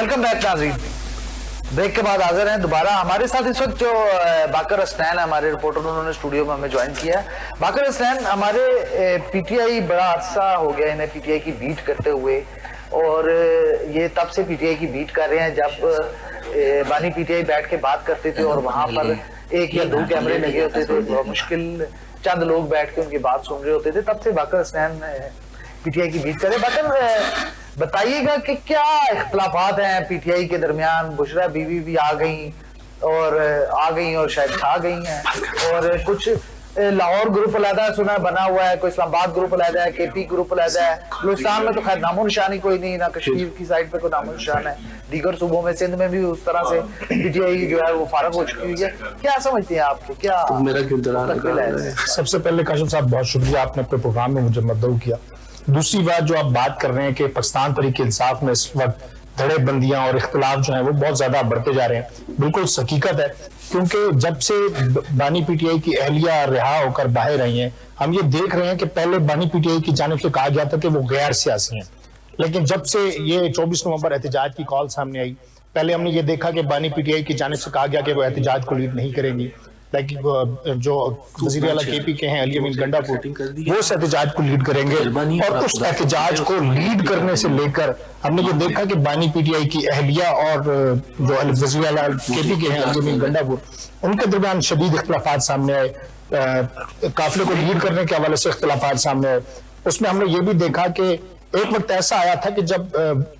Welcome back नाज़रीन। Break के बाद हाजिर हैं दोबारा। हमारे साथ इस वक्त जो बाकर हसनैन हमारे रिपोर्टर, उन्होंने स्टूडियो में हमें ज्वाइन किया है। बाकर हसनैन, हमारे पीटीआई बड़ा अरसा हो गया इन्हें पीटीआई की बीट करते हुए, और ये तब से पीटीआई की बीट कर रहे हैं जब बानी पीटीआई बैठ के बात करते थे और वहां पर एक या दो कैमरे लगे होते थे, बहुत मुश्किल चंद लोग बैठ के उनकी बात सुन रहे होते थे। तब से बाकर हसनैन पीटीआई की बीट करे। बाकर बताइएगा कि क्या इख्तलाफात हैं पीटीआई के दरमियान। बुशरा बीवी भी आ गई और शायद छा गई हैं, और कुछ लाहौर ग्रुप अलहदा सुना बना हुआ है, कोई इस्लामाबाद ग्रुप अलहदा है, केपी ग्रुप अलहदा है। बलूचिस्तान में तो खैर नामो निशानी कोई नहीं, ना कश्मीर की साइड पे कोई नामो निशान है। दीगर सूबों में, सिंध में भी उस तरह से पीटीआई जो है वो फारग हो चुकी हुई है। क्या समझते हैं आपके, क्या मेरा किरदार है? सबसे पहले काशिफ साहब बहुत शुक्रिया, आपने अपने प्रोग्राम में मुझे मदऊ किया। दूसरी बात जो आप बात कर रहे हैं कि पाकिस्तान तहरीक इंसाफ में इस वक्त धड़ेबंदियां और इख्तलाफ जो है वो बहुत ज्यादा बढ़ते जा रहे हैं, बिल्कुल हकीकत है। क्योंकि जब से बानी पीटीआई की अहलिया रिहा होकर बाहर आई हैं, हम ये देख रहे हैं कि पहले बानी पीटीआई की जानिब से कहा गया था कि वो गैर सियासी हैं, लेकिन जब से ये 24 नवंबर एहतजाज की कॉल सामने आई, पहले हमने ये देखा कि बानी पीटीआई की जानिब से कहा गया कि वो एहतजाज को लीड नहीं करेंगी। जो वज़ीर आला केपी के हैं अली अमीन गंडापुर, वो उस एहतजाज को लीड करेंगे, और उस एहतजाज को लीड करने से लेकर हमने ये देखा कि बानी पीटीआई की अहलिया और जो वज़ीर आला केपी के हैं अली अमीन गंडापुर, उनके दरमियान शदीद इख्तलाफात सामने आए। काफिले को लीड करने के हवाले से इख्तलाफात सामने आए। उसमें हमने ये भी देखा कि एक वक्त ऐसा आया था कि जब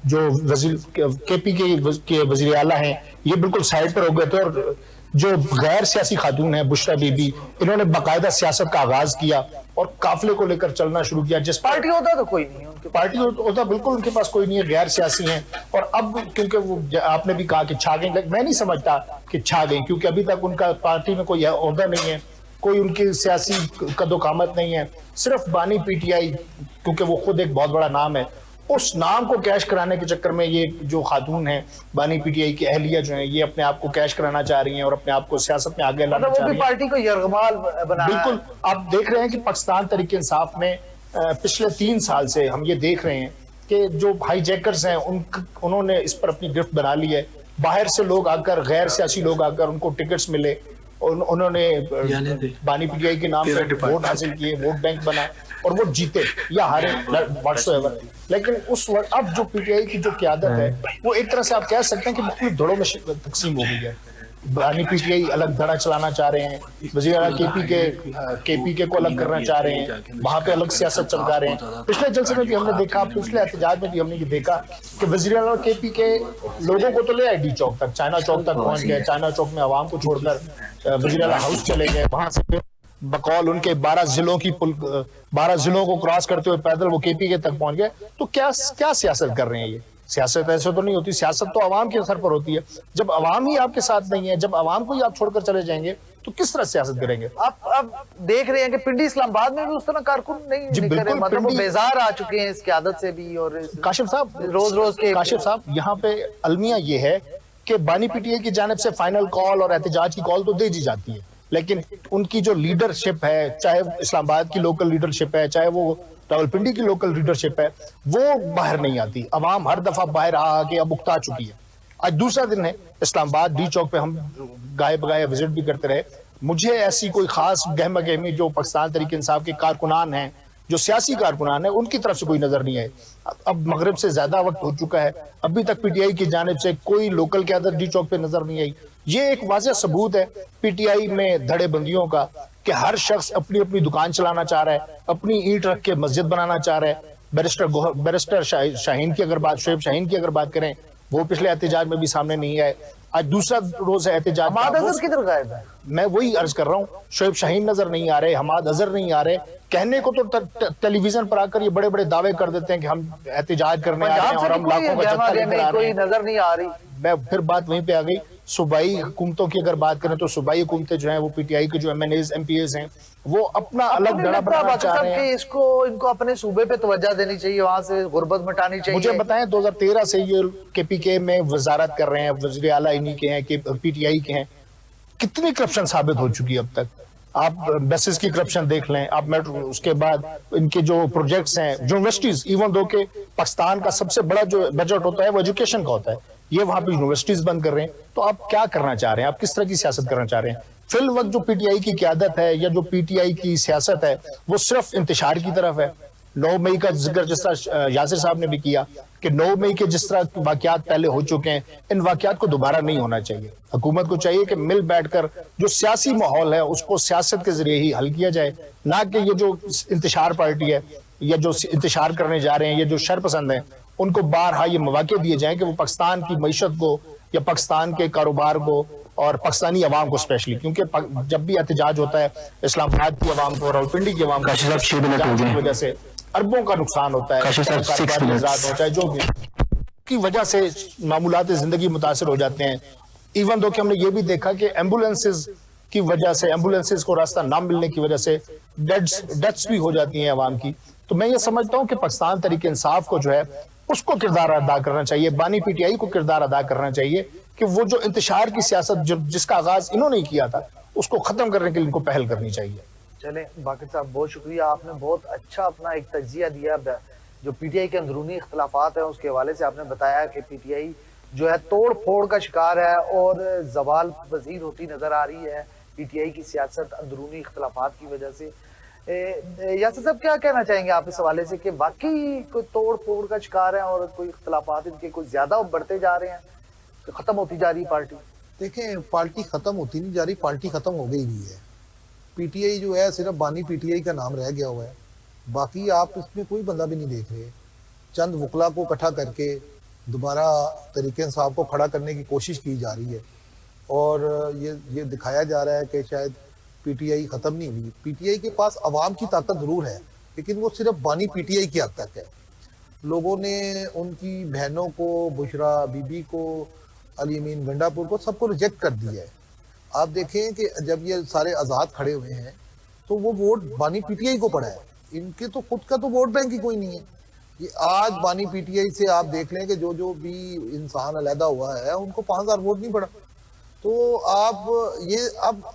जो वज़ीर केपी के वज़ीर आला हैं ये बिल्कुल साइड पर हो गए थे, और जो गैर सियासी खातून है बुशरा बीबी, इन्होंने बाकायदा सियासत का आगाज किया और काफिले को लेकर चलना शुरू किया। जिस पार्टी होता तो कोई नहीं, उनके पार्टी होता बिल्कुल उनके पास कोई नहीं है, गैर सियासी हैं। और अब क्योंकि वो आपने भी कहा कि छा गई, मैं नहीं समझता कि छा गई, क्योंकि अभी तक उनका पार्टी में कोई ओहदा नहीं है, कोई उनकी सियासी कदोकामत नहीं है। सिर्फ बानी पीटीआई, क्योंकि वो खुद एक बहुत बड़ा नाम है, उस नाम को कैश कराने के चक्कर में ये जो खातून है बानी पीटीआई की अहलिया जो है, ये अपने आप को कैश कराना चाह रही हैं और अपने आप को सियासत में आगे लाना चाह रही हैं, पार्टी को यरगमाल बना। बिल्कुल आप देख रहे हैं कि पाकिस्तान तहरीक इंसाफ में पिछले 3 साल से हम ये देख रहे हैं कि जो हाईजैकर्स हैं उन्होंने इस पर अपनी गिरफ्त बना ली है। बाहर से लोग आकर, गैर सियासी लोग आकर उनको टिकट्स मिले, उन्होंने बानी पीटीआई के नाम पर वोट हासिल किए, वोट बैंक बना, और वो जीते या हारे व्हाट्सएवर। लेकिन उस वक्त अब जो पीटीआई की जो क़यादत है वो एक तरह से आप कह सकते हैं कि मुख्तलिफ धड़ों में तकसीम हो गई है। बानी पीटीआई अलग धड़ा चलाना चाह रहे हैं, वज़ीर आला केपी के को अलग करना चाह रहे हैं, वहां पे अलग सियासत चमका रहे हैं। पिछले जलसे में भी हमने देखा, पिछले एहतजाज में भी हमने ये देखा कि वज़ीर आला केपी के लोगों को तो ले आए डी चौक तक, चाइना चौक तक पहुंच गए, चाइना चौक में आवाम को छोड़कर वज़ीर आला हाउस चले गए, वहां से बकौल उनके 12 जिलों को क्रॉस करते हुए पैदल वो केपी के तक पहुंच गए। तो क्या सियासत कर रहे हैं ये? सियासत ऐसे तो नहीं होती, सियासत तो आवाम के असर पर होती है। जब आवाम ही आपके साथ नहीं है, जब आवाम को ही आप छोड़कर चले जाएंगे तो किस तरह सियासत करेंगे? आप देख रहे हैं कि पिंडी इस्लामाबाद में भी उस तरह कारकुन नहीं निकले, मतलब वो बेजार आ चुके हैं इसकी आदत से भी। और काशिफ साहब रोज के काशिफ साहब, यहाँ पे अलमिया ये है कि बानी पीटीआई की जानिब से फाइनल कॉल और एहतजाज की कॉल तो दे दी जाती है, लेकिन उनकी जो लीडरशिप है, चाहे इस्लामाबाद की लोकल लीडरशिप है, चाहे वो रावलपिंडी की लोकल लीडरशिप है, वो बाहर नहीं आती। अवाम हर दफा बाहर आके अब उकता चुकी है। आज दूसरा दिन है, इस्लामाबाद डी चौक पे हम गाये बगाए विजिट भी करते रहे। मुझे ऐसी कोई खास गहमा गहमी जो पाकिस्तान तहरीक इंसाफ के कारकुनान हैं, जो सियासी कारकुनान है, उनकी तरफ से कोई नजर नहीं आए। अब मगरिब से ज्यादा वक्त हो चुका है, अभी तक पीटीआई की जानिब से कोई लोकल क़यादत डी चौक पे नजर नहीं आई। ये एक वाज़ेह सबूत है पीटीआई में धड़ेबंदियों का कि हर शख्स अपनी अपनी दुकान चलाना चाह रहा है, अपनी ईंट रख के मस्जिद बनाना चाह रहा है। बैरिस्टर शाहीन की अगर बात, शोएब शाहीन की अगर बात करें, वो पिछले एहतजाज में भी सामने नहीं आए। आज दूसरा रोज है एहतजाज, हमाद अजहर किधर गायब है? मैं वही अर्ज कर रहा हूँ, शोएब शाहीन नजर नहीं आ रहे, हमाद अजहर नहीं आ रहे। कहने को तो टेलीविजन पर आकर ये बड़े बड़े दावे कर देते हैं कि हम एहतजाज करने आ रहे हैं और हम लाखों का जत्था लेकर आ रहे हैं, कोई नजर नहीं आ रही। मैं फिर बात वहीं पे आ गई। सूबाई हुकूमतों की अगर बात करें तो सूबाई हुकूमतें जो हैं वो पीटीआई के जो एमएनएज एमपीएज हैं वो अपना अलग धड़ा बनाना चाह रहे हैं। इनको अपने सूबे पे तवज्जो देनी चाहिए, वहां से गुर्बत मिटानी चाहिए। मुझे बताएं 2013 से ये केपीके में वजारत कर रहे हैं, वज़ीर आला इन्हीं के हैं, पीटीआई के हैं। कितनी करप्शन साबित हो चुकी है अब तक? आप बसेस की करप्शन देख लें, आप मेट्रो, उसके बाद इनके जो प्रोजेक्ट्स हैं, यूनिवर्सिटीज, इवन दो के पाकिस्तान का सबसे बड़ा जो बजट होता है वो एजुकेशन का होता है, یہ وہاں پہ یونیورسٹیز بند کر رہے ہیں. تو آپ کیا کرنا چاہ رہے ہیں؟ آپ کس طرح کی سیاست کرنا چاہ رہے ہیں؟ فی الوقت جو پی ٹی آئی کی قیادت ہے یا جو پی ٹی آئی کی سیاست ہے وہ صرف انتشار کی طرف ہے. 9 مئی کا ذکر جس طرح یاسر صاحب نے بھی کیا کہ 9 مئی کے جس طرح واقعات پہلے ہو چکے ہیں ان واقعات کو دوبارہ نہیں ہونا چاہیے. حکومت کو چاہیے کہ مل بیٹھ کر جو سیاسی ماحول ہے اس کو سیاست کے ذریعے ہی حل کیا جائے, نہ کہ یہ جو انتشار پارٹی ہے یا جو انتشار کرنے جا رہے ہیں یہ جو شر پسند ہیں ان کو بارہا یہ مواقع دیے جائیں کہ وہ پاکستان کی معیشت کو یا پاکستان کے کاروبار کو اور پاکستانی عوام کو اسپیشلی, کیونکہ جب بھی احتجاج ہوتا ہے اسلام آباد کی عوام کو, راولپنڈی کی عوام کو کی وجہ سے اربوں کا نقصان ہوتا ہے, چاہے جو بھی کی وجہ سے معمولات زندگی متاثر ہو جاتے ہیں. ایون دو کہ ہم نے یہ بھی دیکھا کہ ایمبولینسز کی وجہ سے, ایمبولینسز کو راستہ نہ ملنے کی وجہ سے ڈیتھس بھی ہو جاتی ہیں عوام کی. تو میں یہ سمجھتا ہوں کہ پاکستان تحریک انصاف کو جو ہے اس کو کردار ادا کرنا چاہیے, بانی پی ٹی آئی کو کردار ادا کرنا چاہیے کہ وہ جو انتشار کی سیاست جس کا آغاز انہوں نے کیا تھا اس کو ختم کرنے کے لیے ان کو پہل کرنی چاہیے. چلیں باقر صاحب بہت شکریہ, آپ نے بہت اچھا اپنا ایک تجزیہ دیا جو پی ٹی آئی کے اندرونی اختلافات ہیں اس کے حوالے سے. آپ نے بتایا کہ پی ٹی آئی جو ہے توڑ پھوڑ کا شکار ہے اور زوال پذیر ہوتی نظر آ رہی ہے پی ٹی آئی کی سیاست اندرونی اختلافات کی وجہ سے. یاسر صاحب کیا کہنا چاہیں گے آپ اس حوالے سے کہ واقعی کوئی توڑ پھوڑ کا شکار ہے اور کوئی اختلافات ان کے کوئی زیادہ بڑھتے جا رہے ہیں, ختم ہوتی جا رہی پارٹی؟ دیکھیں پارٹی ختم ہوتی نہیں جا رہی, پارٹی ختم ہو گئی بھی ہے. پی ٹی آئی جو ہے صرف بانی پی ٹی آئی کا نام رہ گیا ہوا ہے, باقی آپ اس میں کوئی بندہ بھی نہیں دیکھ رہے. چند وکلا کو اکٹھا کر کے دوبارہ تحریک انصاف کو کھڑا کرنے کی کوشش کی جا رہی ہے اور یہ دکھایا جا رہا ہے کہ شاید پی ٹی آئی ختم نہیں ہوئی. پی ٹی آئی کے پاس عوام کی طاقت ضرور ہے لیکن وہ صرف بانی پی ٹی آئی کی حد تک ہے. لوگوں نے ان کی بہنوں کو, بشرا بی بی کو, علی امین گنڈا پور کو, سب کو ریجیکٹ کر دیا ہے. آپ دیکھیں کہ جب یہ سارے آزاد کھڑے ہوئے ہیں تو وہ ووٹ بانی پی ٹی آئی کو پڑا ہے, ان کے تو خود کا تو ووٹ بینک ہی کوئی نہیں ہے. یہ آج بانی پی ٹی آئی سے آپ دیکھ لیں کہ جو بھی انسان علیحدہ ہوا ہے ان کو 5000 ووٹ نہیں پڑا. تو آپ یہ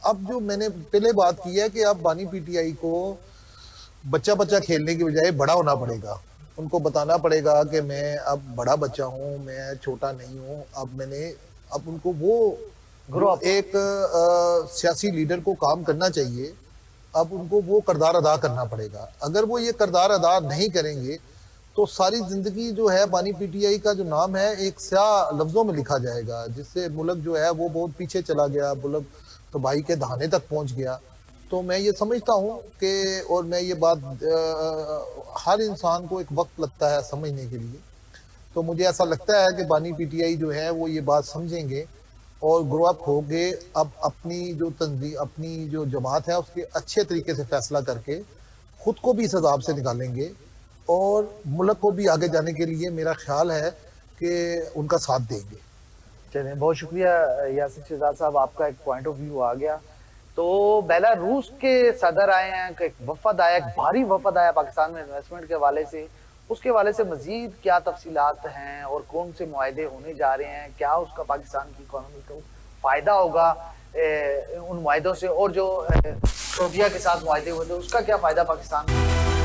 اب جو میں نے پہلے بات کی ہے کہ اب بانی پی ٹی آئی کو بچہ کھیلنے کی بجائے بڑا ہونا پڑے گا. ان کو بتانا پڑے گا کہ میں اب بڑا بچہ ہوں, میں چھوٹا نہیں ہوں. اب ان کو وہ ایک سیاسی لیڈر کو کام کرنا چاہیے. اب ان کو وہ کردار ادا کرنا پڑے گا. اگر وہ یہ کردار ادا نہیں کریں گے تو ساری زندگی جو ہے بانی پی ٹی آئی کا جو نام ہے ایک سیاہ لفظوں میں لکھا جائے گا, جس سے ملک جو ہے وہ بہت پیچھے چلا گیا, ملک تباہی کے دہانے تک پہنچ گیا. تو میں یہ سمجھتا ہوں کہ, اور میں یہ بات ہر انسان کو ایک وقت لگتا ہے سمجھنے کے لیے, تو مجھے ایسا لگتا ہے کہ بانی پی ٹی آئی جو ہے وہ یہ بات سمجھیں گے اور گرو اپ ہو گے. اب اپنی جو تنظیم, اپنی جو جماعت ہے اس کے اچھے طریقے سے فیصلہ کر کے خود کو بھی اس عذاب سے نکالیں گے اور ملک کو بھی آگے جانے کے لیے میرا خیال ہے کہ ان کا ساتھ دیں گے. چلیں بہت شکریہ یاسر شہزاد صاحب, آپ کا ایک پوائنٹ آف ویو آ گیا. تو بیلاروس کے صدر آئے ہیں, ایک وفد آیا, ایک بھاری وفد آیا پاکستان میں انویسٹمنٹ کے حوالے سے. اس کے حوالے سے مزید کیا تفصیلات ہیں اور کون سے معاہدے ہونے جا رہے ہیں, کیا اس کا پاکستان کی اکانومی کو فائدہ ہوگا ان معاہدوں سے, اور جو سعودیہ کے ساتھ معاہدے ہوئے تھے اس کا کیا فائدہ پاکستان کو؟